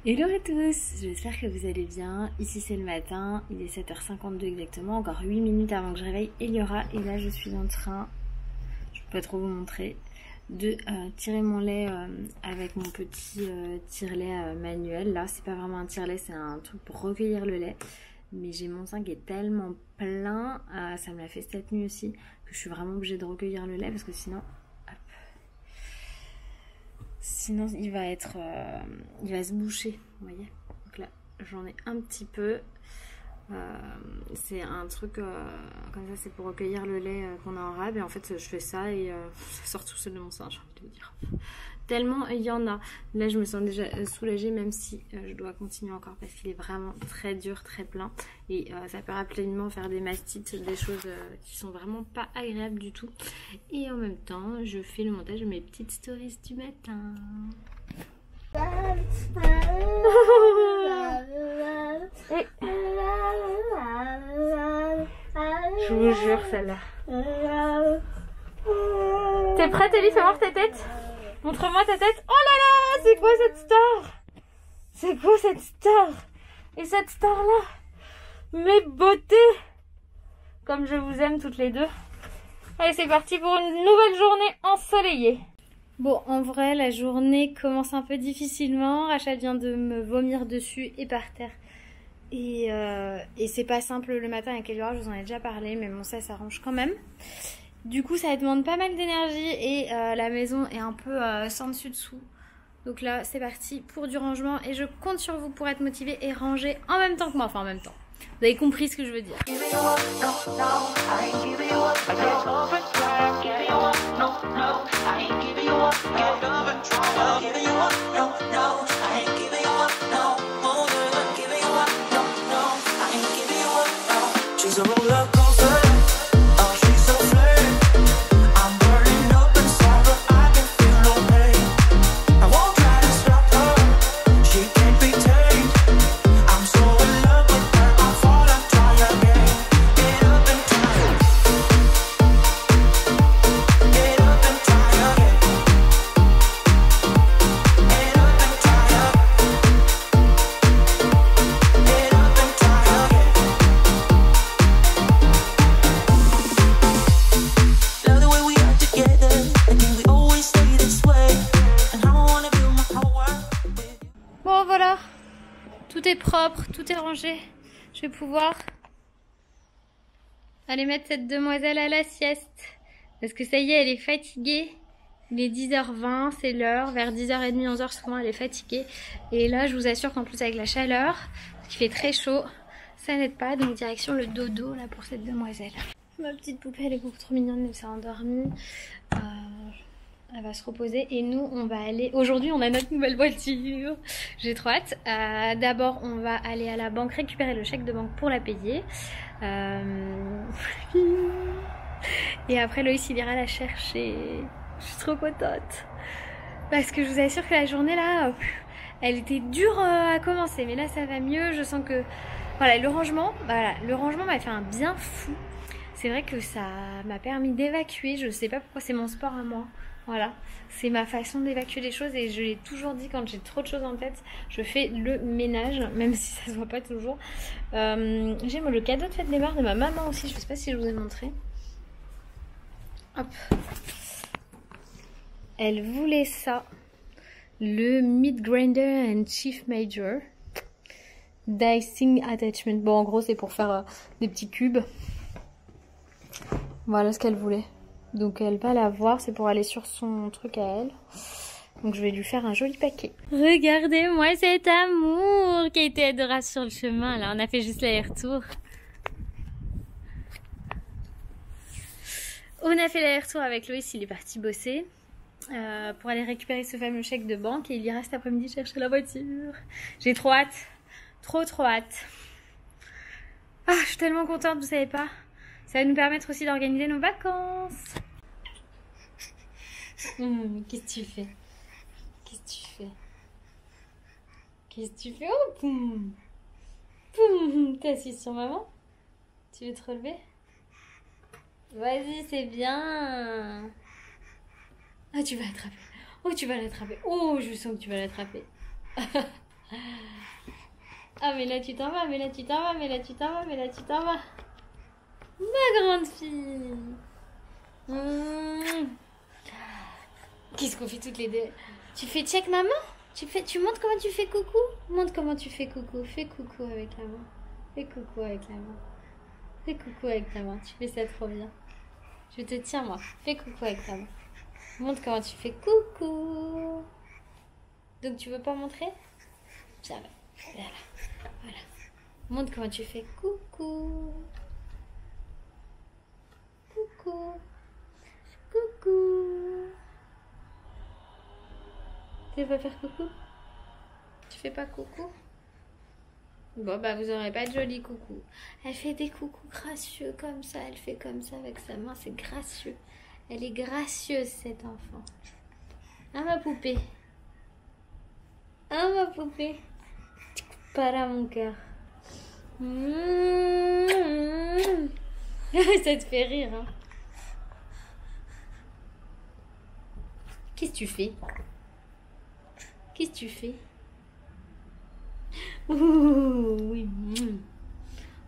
Hello à tous, j'espère que vous allez bien. Ici c'est le matin, il est 7h52 exactement, encore 8 minutes avant que je réveille Eliora. Et là je suis en train, je peux pas trop vous montrer, de tirer mon lait avec mon petit tire-lait manuel. Là c'est pas vraiment un tire-lait, c'est un truc pour recueillir le lait. Mais j'ai mon sein qui est tellement plein, ça me l'a fait cette nuit aussi, que je suis vraiment obligée de recueillir le lait parce que sinon... Sinon il va se boucher, vous voyez. Donc là j'en ai un petit peu. C'est un truc comme ça, c'est pour recueillir le lait qu'on a en rab. Et en fait je fais ça et ça sort tout seul de mon sein, j'ai envie de vous dire. Tellement il y en a. Là je me sens déjà soulagée, même si je dois continuer encore parce qu'il est vraiment très dur, très plein. Et ça peut rapidement faire des mastites, des choses qui sont vraiment pas agréables du tout. Et en même temps je fais le montage de mes petites stories du matin. Je vous jure celle-là. T'es prête Ellie? Fais voir ta tête. Montre-moi ta tête. Oh là là, c'est quoi cette star? C'est quoi cette star? Et cette star-là? Mes beautés! Comme je vous aime toutes les deux. Allez, c'est parti pour une nouvelle journée ensoleillée. Bon, en vrai, la journée commence un peu difficilement. Rachel vient de me vomir dessus et par terre. Et c'est pas simple le matin avec Eliora, je vous en ai déjà parlé, mais bon, ça s'arrange quand même. Du coup, ça demande pas mal d'énergie et la maison est un peu sans dessus dessous. Donc là, c'est parti pour du rangement et je compte sur vous pour être motivée et ranger en même temps que moi. Enfin, en même temps. Vous avez compris ce que je veux dire. Bon voilà, tout est propre, tout est rangé. Je vais pouvoir aller mettre cette demoiselle à la sieste. Parce que ça y est, elle est fatiguée. Il est 10h20, c'est l'heure. Vers 10h30, 11h souvent, elle est fatiguée. Et là, je vous assure qu'en plus avec la chaleur, parce qu'il fait très chaud, ça n'aide pas. Donc direction le dodo là pour cette demoiselle. Ma petite poupée, elle est beaucoup trop mignonne, elle s'est endormie. Elle va se reposer et nous on va aller, aujourd'hui on a notre nouvelle voiture, j'ai trop hâte. D'abord on va aller à la banque récupérer le chèque de banque pour la payer. Et après Loïs il ira la chercher. Je suis trop contente parce que je vous assure que la journée là elle était dure à commencer, mais là ça va mieux. Je sens que voilà, le rangement m'a fait un bien fou. C'est vrai que ça m'a permis d'évacuer. Je sais pas pourquoi, c'est mon sport à moi. Voilà, c'est ma façon d'évacuer les choses et je l'ai toujours dit, quand j'ai trop de choses en tête, je fais le ménage, même si ça se voit pas toujours. J'ai le cadeau de fête des mères de ma maman aussi, je sais pas si je vous ai montré. Hop. Elle voulait ça, le Meat Grinder and Chief Major Dicing Attachment. Bon, en gros, c'est pour faire des petits cubes. Voilà ce qu'elle voulait. Donc elle va la voir, c'est pour aller sur son truc à elle. Donc je vais lui faire un joli paquet. Regardez-moi cet amour qui a été adorable sur le chemin. Là, on a fait juste l'aller-retour. On a fait l'aller-retour avec Loïs, il est parti bosser. Pour aller récupérer ce fameux chèque de banque. Et il ira cet après-midi chercher la voiture. J'ai trop hâte. Trop hâte. Ah, je suis tellement contente, vous savez pas. Ça va nous permettre aussi d'organiser nos vacances. Qu'est-ce que tu fais? Qu'est-ce que tu fais? Qu'est-ce que tu fais? Oh, poum. Poum. T'es assise sur maman? Tu veux te relever? Vas-y, c'est bien. Ah, tu vas l'attraper. Oh, tu vas l'attraper. Oh, je sens que tu vas l'attraper. Ah, mais là tu t'en vas, mais là tu t'en vas, mais là tu t'en vas, mais là tu t'en vas. Ma grande fille. Qu'est-ce qu'on fait toutes les deux? Tu fais check maman? Tu montres comment tu fais coucou? Montre comment tu fais coucou. Fais coucou avec la main. Fais coucou avec la main. Fais coucou avec la main. Tu fais ça trop bien. Je te tiens moi. Fais coucou avec la main. Montre comment tu fais coucou. Donc tu veux pas montrer? Ça va. Voilà. Montre comment tu fais coucou. Coucou. Coucou. Tu veux pas faire coucou? Tu fais pas coucou? Bon bah vous aurez pas de joli coucou. Elle fait des coucous gracieux comme ça. Elle fait comme ça avec sa main. C'est gracieux. Elle est gracieuse cette enfant. Ah ma poupée. Ah ma poupée. Pas là mon cœur. Ça te fait rire hein. Qu'est-ce que tu fais? Qu'est-ce que tu fais? Ouh, oui.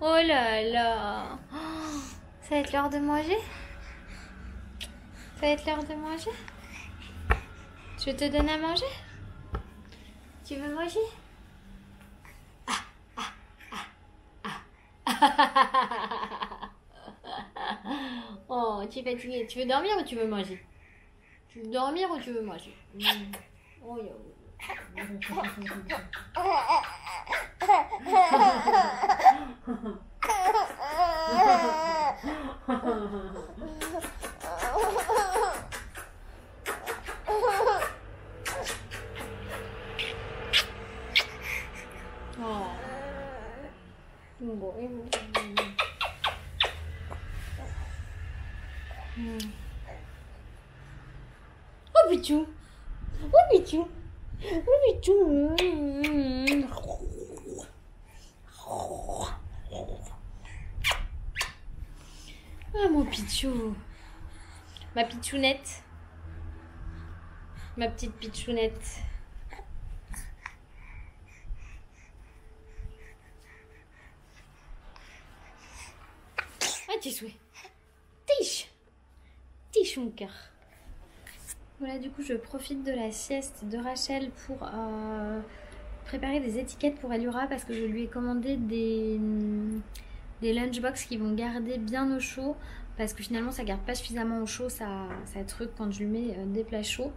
Oh là là. Oh, ça va être l'heure de manger? Ça va être l'heure de manger? Je te donne à manger? Tu veux manger? Oh, tu es fatiguée. Tu veux dormir ou tu veux manger? Tu veux dormir ou tu veux manger? Oh, oh Pichou. Oh Pichou. Oh Pichou. Ah mon Pichou. Ma Pichounette. Ma petite Pichounette. Ah tes souhaits. Tiche. Tiche mon cœur. Voilà, du coup, je profite de la sieste de Rachel pour préparer des étiquettes pour Eliora parce que je lui ai commandé des lunchbox qui vont garder bien au chaud parce que finalement, ça garde pas suffisamment au chaud, ça truc quand je lui mets des plats chauds.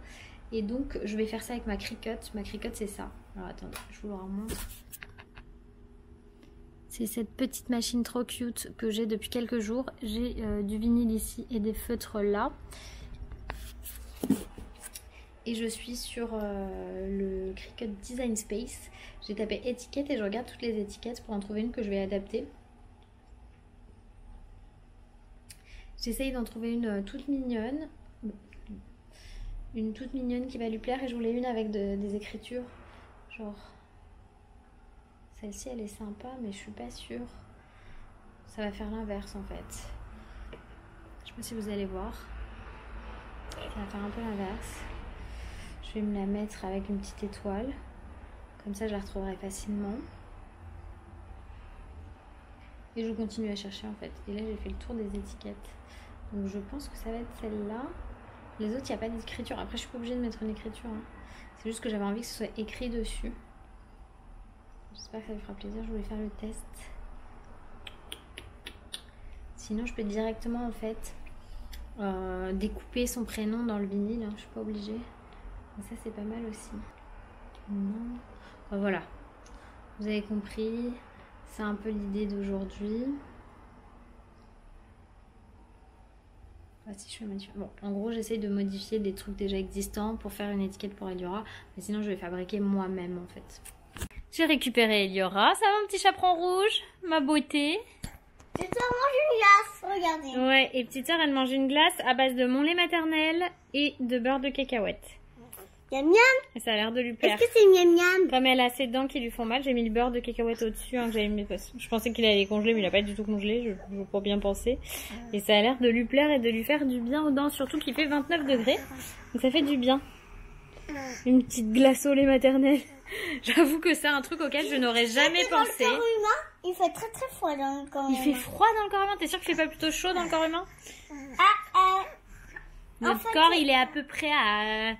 Et donc, je vais faire ça avec ma Cricut. Ma Cricut, c'est ça. Alors, attendez, je vous le remontre. C'est cette petite machine trop cute que j'ai depuis quelques jours. J'ai du vinyle ici et des feutres là. Et je suis sur le Cricut Design Space. J'ai tapé étiquette et je regarde toutes les étiquettes pour en trouver une que je vais adapter. J'essaye d'en trouver une toute mignonne. Une toute mignonne qui va lui plaire. Et je voulais une avec des écritures. Genre, celle-ci elle est sympa mais je suis pas sûre. Ça va faire l'inverse en fait. Je sais pas si vous allez voir. Ça va faire un peu l'inverse. Je vais me la mettre avec une petite étoile. Comme ça, je la retrouverai facilement. Et je continue à chercher en fait. Et là, j'ai fait le tour des étiquettes. Donc, je pense que ça va être celle-là. Les autres, il n'y a pas d'écriture. Après, je suis pas obligée de mettre une écriture. Hein. C'est juste que j'avais envie que ce soit écrit dessus. J'espère que ça lui fera plaisir. Je voulais faire le test. Sinon, je peux directement en fait découper son prénom dans le vinyle. Hein. Je suis pas obligée. Mais ça c'est pas mal aussi. Non. Voilà. Vous avez compris. C'est un peu l'idée d'aujourd'hui. Si je fais bon, en gros j'essaye de modifier des trucs déjà existants pour faire une étiquette pour Eliora. Mais sinon je vais fabriquer moi-même en fait. J'ai récupéré Eliora. Ça va mon petit chaperon rouge? Ma beauté. Petite soeur mange une glace, regardez. Ouais, et petite soeur elle mange une glace à base de mon lait maternel et de beurre de cacahuète. Miam miam. Et ça a l'air de lui plaire. Est-ce que c'est miam miam? Comme elle a ses dents qui lui font mal, j'ai mis le beurre de cacahuète au-dessus. Hein, que j'avais mis, je pensais qu'il allait congeler, mais il n'a pas du tout congelé, je pour bien penser. Et ça a l'air de lui plaire et de lui faire du bien aux dents, surtout qu'il fait 29 degrés. Donc ça fait du bien. Une petite glace au lait maternel. J'avoue que c'est un truc auquel je n'aurais jamais pensé. Dans le corps humain, il fait très très froid dans le corps humain. Il fait froid dans le corps humain. T'es sûr qu'il fait pas plutôt chaud dans le corps humain? Notre corps, il est à peu près à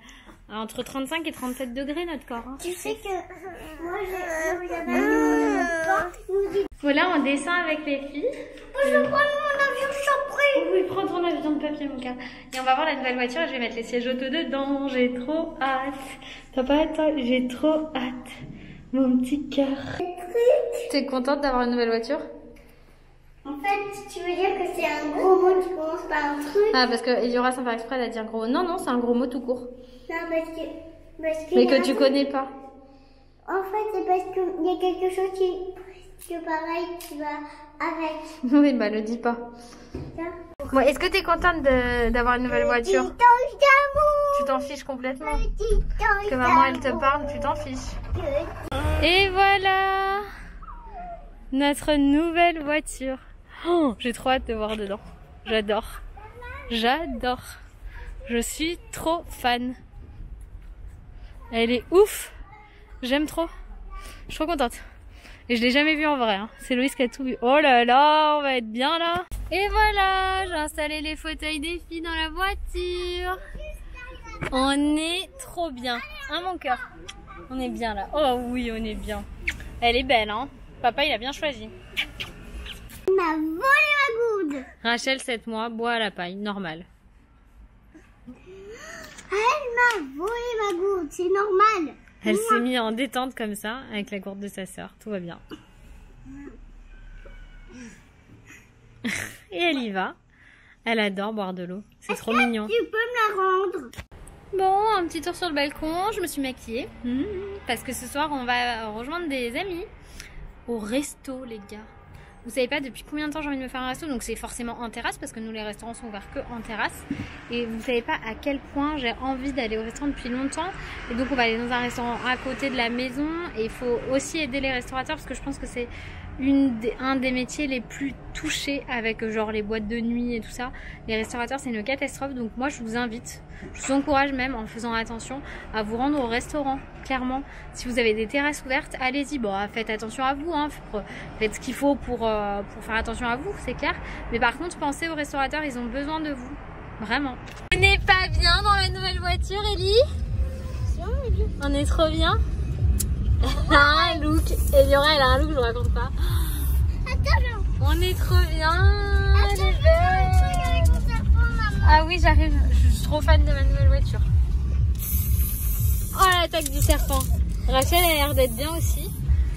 entre 35 et 37 degrés, notre corps. Hein. Tu sais que moi, Voilà, on descend avec les filles. Je vais prendre mon avion surprise. Oui, prends ton avion de papier, mon gars. Et on va voir la nouvelle voiture et je vais mettre les sièges auto dedans. J'ai trop hâte. T'as pas hâte, toi? J'ai trop hâte. Mon petit cœur. T'es contente d'avoir une nouvelle voiture? En fait, tu veux dire que c'est un gros mot qui commence par un truc? Ah, parce que Eliora, sans faire exprès, elle a dit un gros mot. Non, non, c'est un gros mot tout court. Non, parce que Mais que tu connais pas. En fait, c'est parce qu'il y a quelque chose qui pareil, qui va avec. Oui, bah le dis pas. Bon, est-ce que t'es contente d'avoir une nouvelle voiture? Tu t'en fiches complètement. Que maman elle te parle, tu t'en fiches. Et voilà notre nouvelle voiture. Oh, j'ai trop hâte de voir dedans. J'adore. J'adore. Je suis trop fan. Elle est ouf. J'aime trop. Je suis trop contente. Et je l'ai jamais vue en vrai. Hein. C'est Loïs qui a tout vu. Oh là là, on va être bien là. Et voilà, j'ai installé les fauteuils des filles dans la voiture. On est trop bien. Hein mon cœur? On est bien là. Oh oui, on est bien. Elle est belle, hein. Papa, il a bien choisi. Il m'a volé ma gourde. Rachel, 7 mois, boit à la paille, normal. Elle m'a volé ma gourde, c'est normal. Elle s'est mise en détente comme ça, avec la gourde de sa sœur. Tout va bien. Et elle y va. Elle adore boire de l'eau. C'est trop mignon. Tu peux me la rendre? Bon, un petit tour sur le balcon. Je me suis maquillée. Parce que ce soir, on va rejoindre des amis au resto, les gars. Vous savez pas depuis combien de temps j'ai envie de me faire un resto, donc c'est forcément en terrasse parce que nous les restaurants sont ouverts que en terrasse. Et vous savez pas à quel point j'ai envie d'aller au restaurant depuis longtemps. Et donc on va aller dans un restaurant à côté de la maison. Et il faut aussi aider les restaurateurs parce que je pense que c'est un des métiers les plus touchés avec genre les boîtes de nuit et tout ça. Les restaurateurs, c'est une catastrophe. Donc moi je vous invite, je vous encourage même en faisant attention à vous rendre au restaurant. Clairement, si vous avez des terrasses ouvertes, allez-y. Bon, faites attention à vous, hein. Faites ce qu'il faut pour faire attention à vous, c'est clair. Mais par contre, pensez aux restaurateurs, ils ont besoin de vous. Vraiment. On n'est pas bien dans la nouvelle voiture, Ellie? On est trop bien. Elle a un look. Eliora, elle a un look, je vous raconte pas. Attends, on est trop bien. Elle est belle. Ah oui, j'arrive. Je suis trop fan de ma nouvelle voiture. Oh, l'attaque du serpent. Rachel a l'air d'être bien aussi.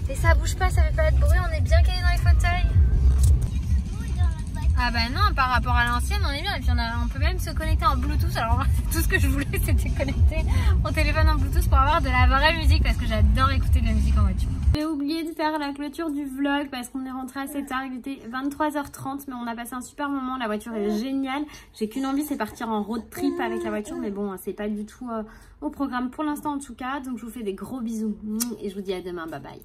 Et ça bouge pas, ça fait pas de bruit. On est bien calé dans les fauteuils. Ah bah non, par rapport à l'ancienne, on est bien. Et puis on peut même se connecter en Bluetooth. Alors tout ce que je voulais, c'était connecter mon téléphone en Bluetooth pour avoir de la vraie musique parce que j'adore écouter de la musique en voiture. J'ai oublié de faire la clôture du vlog parce qu'on est rentré assez tard. Il était 23h30, mais on a passé un super moment. La voiture est géniale. J'ai qu'une envie, c'est partir en road trip avec la voiture. Mais bon, c'est pas du tout au programme pour l'instant en tout cas. Donc je vous fais des gros bisous et je vous dis à demain. Bye bye.